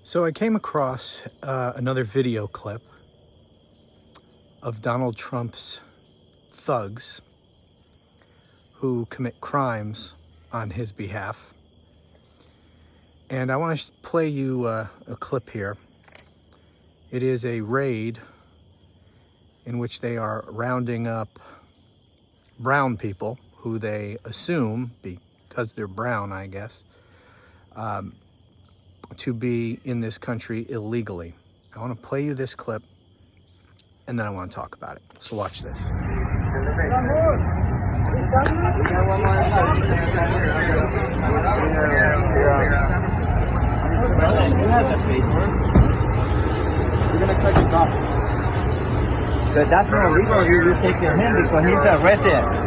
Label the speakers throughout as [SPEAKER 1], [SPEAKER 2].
[SPEAKER 1] So I came across another video clip of Donald Trump's thugs who commit crimes on his behalf. And I want to play you a clip here. It is a raid in which they are rounding up brown people who they assume, because they're brown, I guess, to be in this country illegally. I want to play you this clip, and then I want to talk about it. So watch this.
[SPEAKER 2] We're gonna cut you off. But that's not legal. You're taking him because he's a resident.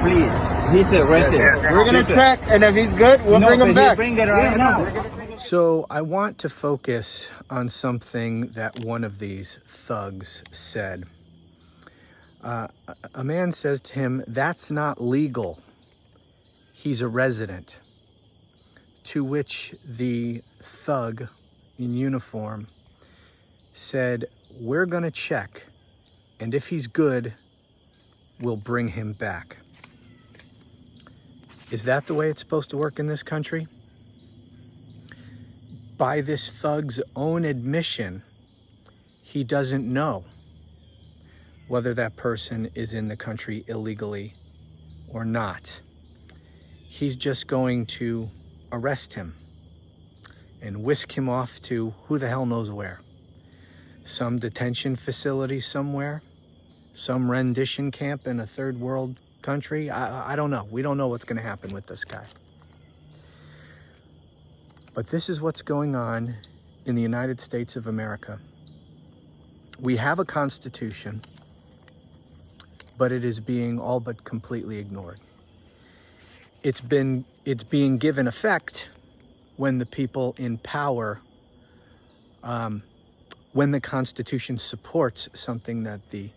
[SPEAKER 2] Please, he's a resident. We're gonna check, and if he's good, we'll bring him back. Bring it right now.
[SPEAKER 1] So I want to focus on something that one of these thugs said. A man says to him, "That's not legal. He's a resident." To which the thug in uniform said, "We're going to check, and if he's good, we'll bring him back." Is that the way it's supposed to work in this country? By this thug's own admission, he doesn't know whether that person is in the country illegally or not. He's just going to arrest him and whisk him off to who the hell knows where. Some detention facility somewhere, some rendition camp in a third world country. I don't know. We don't know what's going to happen with this guy. But this is what's going on in the United States of America. We have a constitution, but it is being all but completely ignored. It's being given effect when the people in power, when the Constitution supports something that the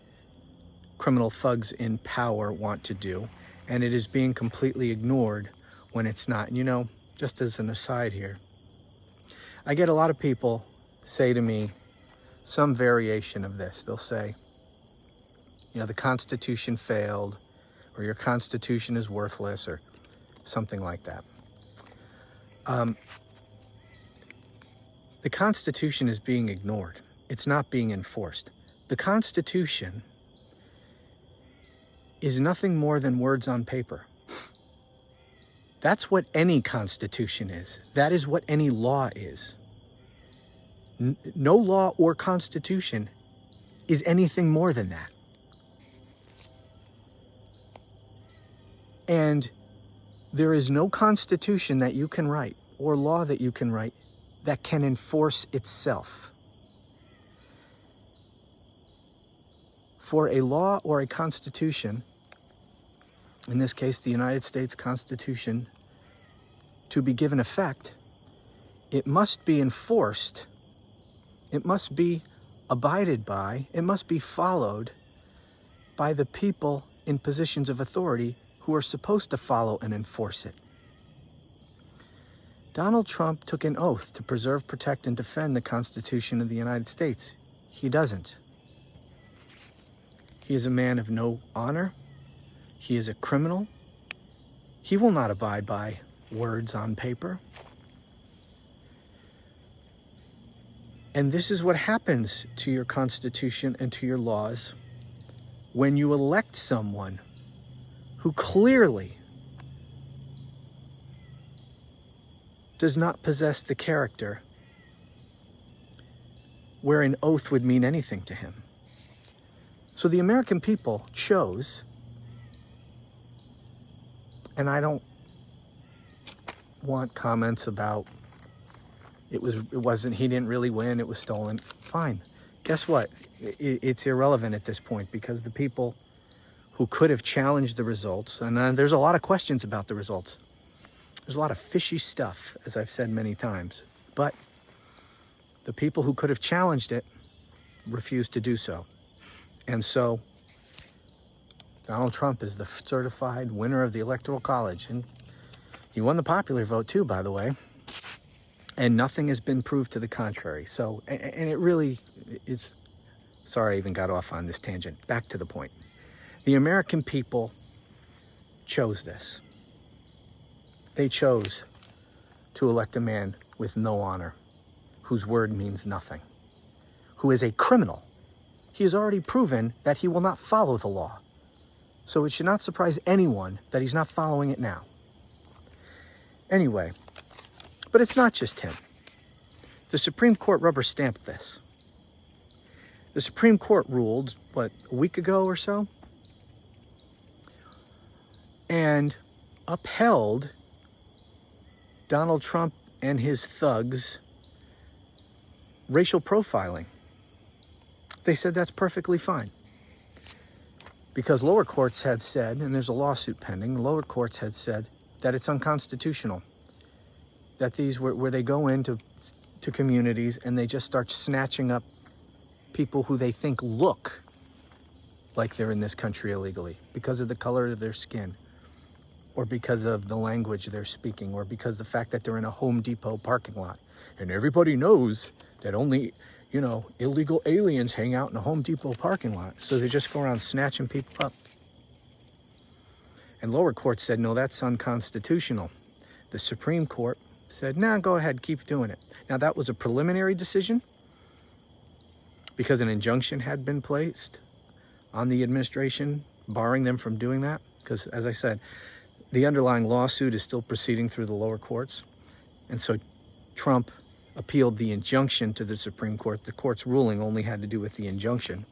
[SPEAKER 1] criminal thugs in power want to do, and it is being completely ignored when it's not. And, you know, just as an aside here, I get a lot of people say to me some variation of this. They'll say, you know, the Constitution failed, or your Constitution is worthless, or something like that. The Constitution is being ignored. It's not being enforced. The Constitution is nothing more than words on paper. That's what any constitution is. That is what any law is. No law or constitution is anything more than that. And there is no constitution that you can write or law that you can write that can enforce itself. For a law or a constitution, in this case, the United States Constitution, to be given effect, it must be enforced, it must be abided by, it must be followed by the people in positions of authority who are supposed to follow and enforce it. Donald Trump took an oath to preserve, protect, and defend the Constitution of the United States. He doesn't. He is a man of no honor. He is a criminal. He will not abide by words on paper. And this is what happens to your Constitution and to your laws when you elect someone who clearly does not possess the character where an oath would mean anything to him. So the American people chose, and I don't want comments about he didn't really win, it was stolen. Fine. Guess what? It's irrelevant at this point, because the people who could have challenged the results, and there's a lot of questions about the results. There's a lot of fishy stuff, as I've said many times, but the people who could have challenged it refused to do so. And so Donald Trump is the certified winner of the Electoral College. And he won the popular vote too, by the way. And nothing has been proved to the contrary. So, and it really is, sorry I even got off on this tangent. Back to the point. The American people chose this. They chose to elect a man with no honor, whose word means nothing, who is a criminal. He has already proven that he will not follow the law. So it should not surprise anyone that he's not following it now. Anyway, but it's not just him. The Supreme Court rubber stamped this. The Supreme Court ruled, what, a week ago or so? And upheld Donald Trump and his thugs' racial profiling. They said that's perfectly fine. Because lower courts had said, and there's a lawsuit pending, lower courts had said that it's unconstitutional. That these, where they go into communities and they just start snatching up people who they think look like they're in this country illegally because of the color of their skin, or because of the language they're speaking, or because of the fact that they're in a Home Depot parking lot. And everybody knows that only, you know, illegal aliens hang out in a Home Depot parking lot. So they just go around snatching people up. And lower courts said, no, that's unconstitutional. The Supreme Court said, nah, go ahead, keep doing it. Now, that was a preliminary decision because an injunction had been placed on the administration, barring them from doing that. Because, as I said, the underlying lawsuit is still proceeding through the lower courts. And so Trump appealed the injunction to the Supreme Court. The court's ruling only had to do with the injunction.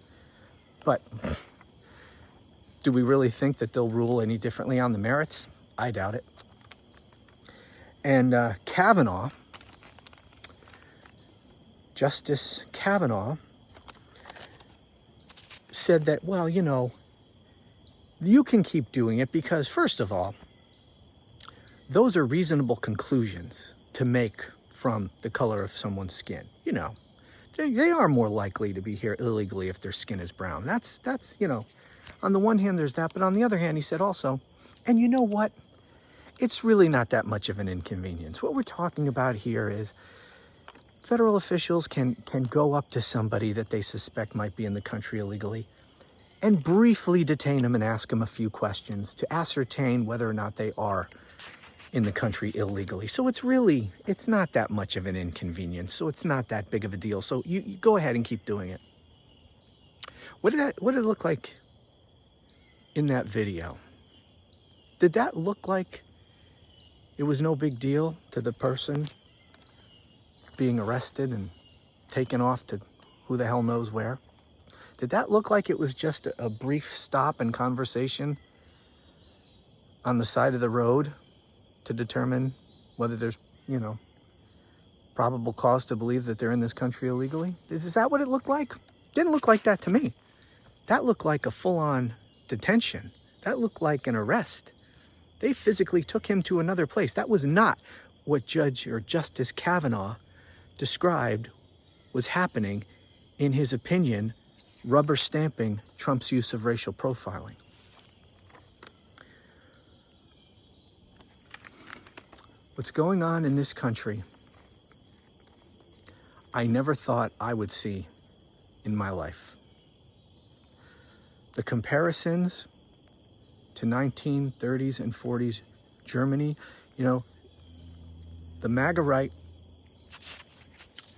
[SPEAKER 1] But do we really think that they'll rule any differently on the merits? I doubt it. And Kavanaugh, Justice Kavanaugh, said that, well, you know, you can keep doing it because, first of all, those are reasonable conclusions to make from the color of someone's skin. You know, they are more likely to be here illegally if their skin is brown. That's, you know, on the one hand, there's that. But on the other hand, he said also, and you know what? It's really not that much of an inconvenience. What we're talking about here is federal officials can go up to somebody that they suspect might be in the country illegally and briefly detain them and ask them a few questions to ascertain whether or not they are in the country illegally. So it's not that much of an inconvenience. So it's not that big of a deal. So you go ahead and keep doing it. What did it look like in that video? Did that look like it was no big deal to the person being arrested and taken off to who the hell knows where? Did that look like it was just a brief stop and conversation on the side of the road to determine whether there's, you know, probable cause to believe that they're in this country illegally? Is that what it looked like? Didn't look like that to me. That looked like a full-on detention. That looked like an arrest. They physically took him to another place. That was not what Judge or Justice Kavanaugh described was happening, in his opinion, rubber stamping Trump's use of racial profiling. What's going on in this country, I never thought I would see in my life. The comparisons to 1930s and 40s Germany, you know, the MAGA right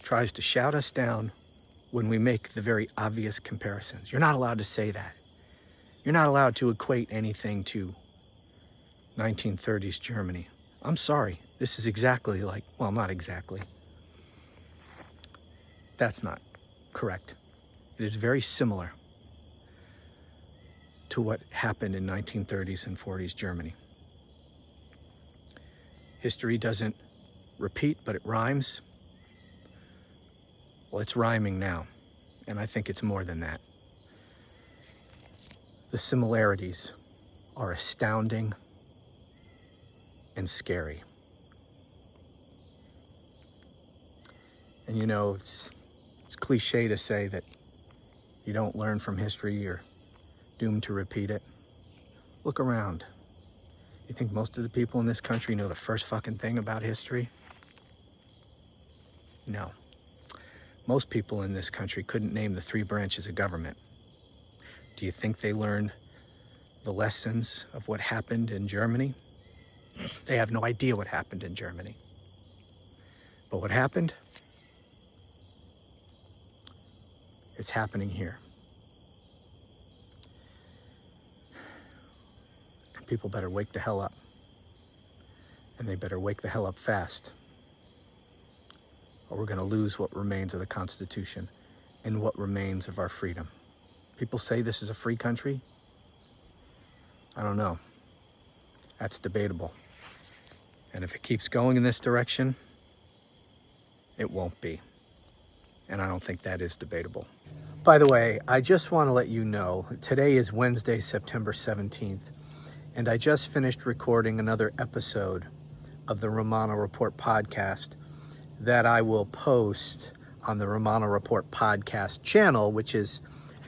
[SPEAKER 1] tries to shout us down when we make the very obvious comparisons. You're not allowed to say that. You're not allowed to equate anything to 1930s Germany. I'm sorry, this is exactly like, well, not exactly. That's not correct. It is very similar to what happened in 1930s and 40s Germany. History doesn't repeat, but it rhymes. Well, it's rhyming now, and I think it's more than that. The similarities are astounding and scary. And you know, it's cliche to say that you don't learn from history, you're doomed to repeat it. Look around. You think most of the people in this country know the first fucking thing about history? No. Most people in this country couldn't name the 3 branches of government. Do you think they learned the lessons of what happened in Germany? They have no idea what happened in Germany. But what happened? It's happening here. And people better wake the hell up. And they better wake the hell up fast. Or we're going to lose what remains of the Constitution and what remains of our freedom. People say this is a free country. I don't know. That's debatable. And if it keeps going in this direction, it won't be. And I don't think that is debatable. By the way, I just want to let you know, today is Wednesday, September 17th, and I just finished recording another episode of the Romano Report podcast that I will post on the Romano Report podcast channel, which is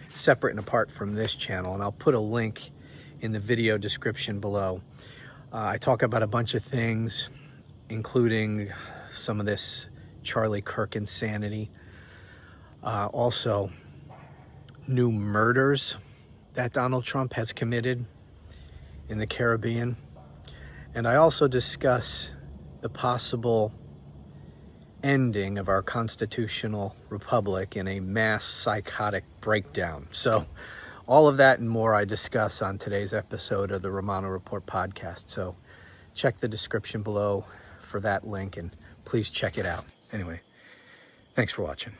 [SPEAKER 1] separate and apart from this channel. And I'll put a link in the video description below. I talk about a bunch of things, including some of this Charlie Kirk insanity. Also, new murders that Donald Trump has committed in the Caribbean. And I also discuss the possible ending of our constitutional republic in a mass psychotic breakdown. So all of that and more I discuss on today's episode of the Romano Report podcast. So check the description below for that link and please check it out. Anyway, thanks for watching.